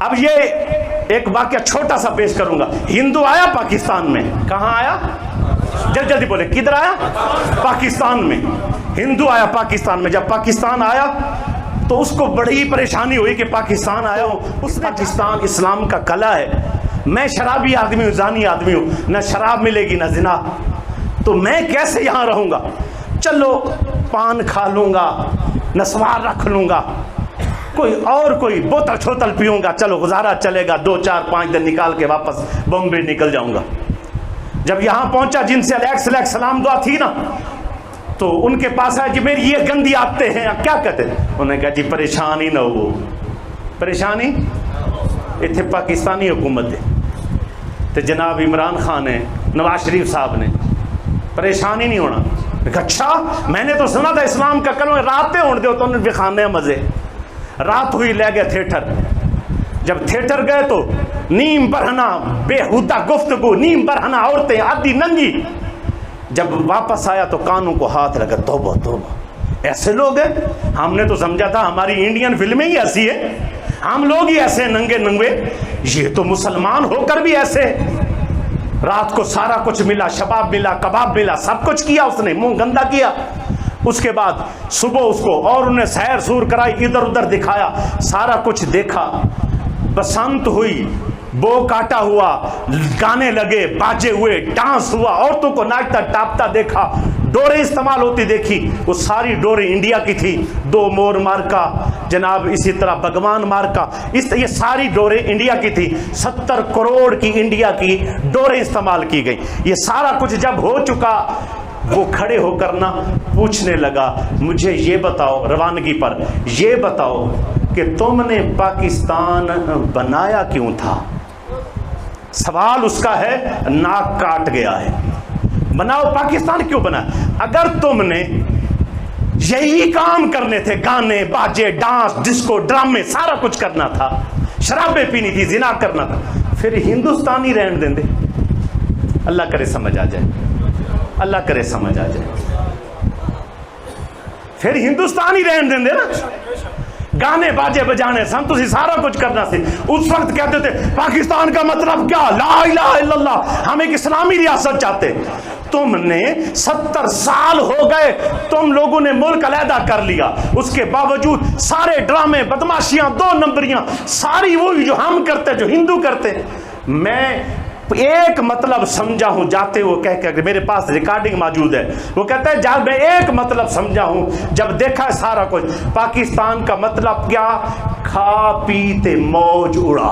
اب یہ ایک واقعہ چھوٹا سا پیش کروں گا. ہندو آیا پاکستان میں. کہاں آیا؟ جلدی بولے. کدھر آیا؟ پاکستان میں. ہندو آیا پاکستان میں. جب پاکستان آیا تو اس کو بڑی پریشانی ہوئی کہ پاکستان آیا ہوں. اس پاکستان اسلام کا قلعہ ہے. میں شرابی آدمی ہوں, زانی آدمی ہوں, نہ شراب ملے گی نہ زنا, تو میں کیسے یہاں رہوں گا؟ چلو پان کھا لوں گا, نسوار رکھ لوں گا, کوئی بوتل چھوتل پیوں گا, چلو گزارا چلے گا, 2-4-5 دن نکال کے واپس بمبے نکل جاؤں گا. جب یہاں پہنچا جن سے علیہ سلام دعا تھی نا, تو ان کے پاس آیا جی میری یہ گندی عادتیں ہیں, اب کیا کہتے ہیں؟ انہوں نے کہا جی پریشانی نہ ہو. پریشانی اتنے پاکستانی حکومت ہے تو جناب عمران خان نے, نواز شریف صاحب نے, پریشانی نہیں ہونا. اچھا میں نے تو سنا تھا اسلام کا کلمہ راتیں ہونے دو تو انہیں کھانے مزے. رات ہوئی لے گئے تھیٹر. جب تھیٹر گئے تو نیم برہنہ بےہودہ گفتگو, نیم برہنہ عورتیں آدھی ننگی. جب واپس آیا تو کانوں کو ہاتھ لگا, توبہ توبہ, ایسے لوگ ہیں؟ ہم نے تو سمجھا تھا ہماری انڈین فلمیں ہی ایسی ہے, ہم لوگ ہی ایسے ننگے ننگے, یہ تو مسلمان ہو کر بھی ایسے. رات کو سارا کچھ ملا, شباب ملا, کباب ملا, سب کچھ کیا اس نے, منہ گندا کیا. اس کے بعد صبح اس کو اور انہیں سیر سور کرائی, ادھر ادھر دکھایا, سارا کچھ دیکھا. بسنت ہوئی, بو کاٹا ہوا, گانے لگے, باجے ہوئے, ڈانس ہوا, عورتوں کو ناچتا ٹاپتا دیکھا, ڈوریں استعمال ہوتی دیکھی. وہ ساری ڈوریں انڈیا کی تھی. 2 مور مارکا, جناب اسی طرح بھگوان مارکا, یہ ساری ڈوریں انڈیا کی تھی. 70 کروڑ کی انڈیا کی ڈوریں استعمال کی گئی. یہ سارا کچھ جب ہو چکا, وہ کھڑے ہو کر نہ پوچھنے لگا, مجھے یہ بتاؤ, روانگی پر یہ بتاؤ کہ تم نے پاکستان بنایا کیوں تھا؟ سوال اس کا ہے, ناک کاٹ گیا ہے. بناؤ پاکستان کیوں بنا؟ اگر تم نے یہی کام کرنے تھے, گانے باجے ڈانس ڈسکو ڈرامے سارا کچھ کرنا تھا, شرابیں پینی تھی, زنا کرنا تھا, پھر ہندوستانی رہن دیں دے. اللہ کرے سمجھ آ جائے, اللہ کرے سمجھ آ جائے. پھر ہندوستانی رہن دیں دے نا, گانے باجے بجانے سن, تسی سارا کچھ کرنا سی. اس وقت کہتے تھے پاکستان کا مطلب کیا, لا الہ الا اللہ, ہم ایک اسلامی ریاست چاہتے. تم نے 70 سال ہو گئے, تم لوگوں نے ملک علیحدہ کر لیا, اس کے باوجود سارے ڈرامے بدماشیاں 2 نمبریاں ساری وہی جو ہم کرتے, جو ہندو کرتے. میں ایک مطلب سمجھا ہوں جاتے وہ کہہ کہ میرے پاس ریکارڈنگ موجود ہے, وہ کہتا ہے جب میں ایک مطلب سمجھا ہوں جب دیکھا سارا کچھ, پاکستان کا مطلب کیا, کھا پیتے موج اڑا.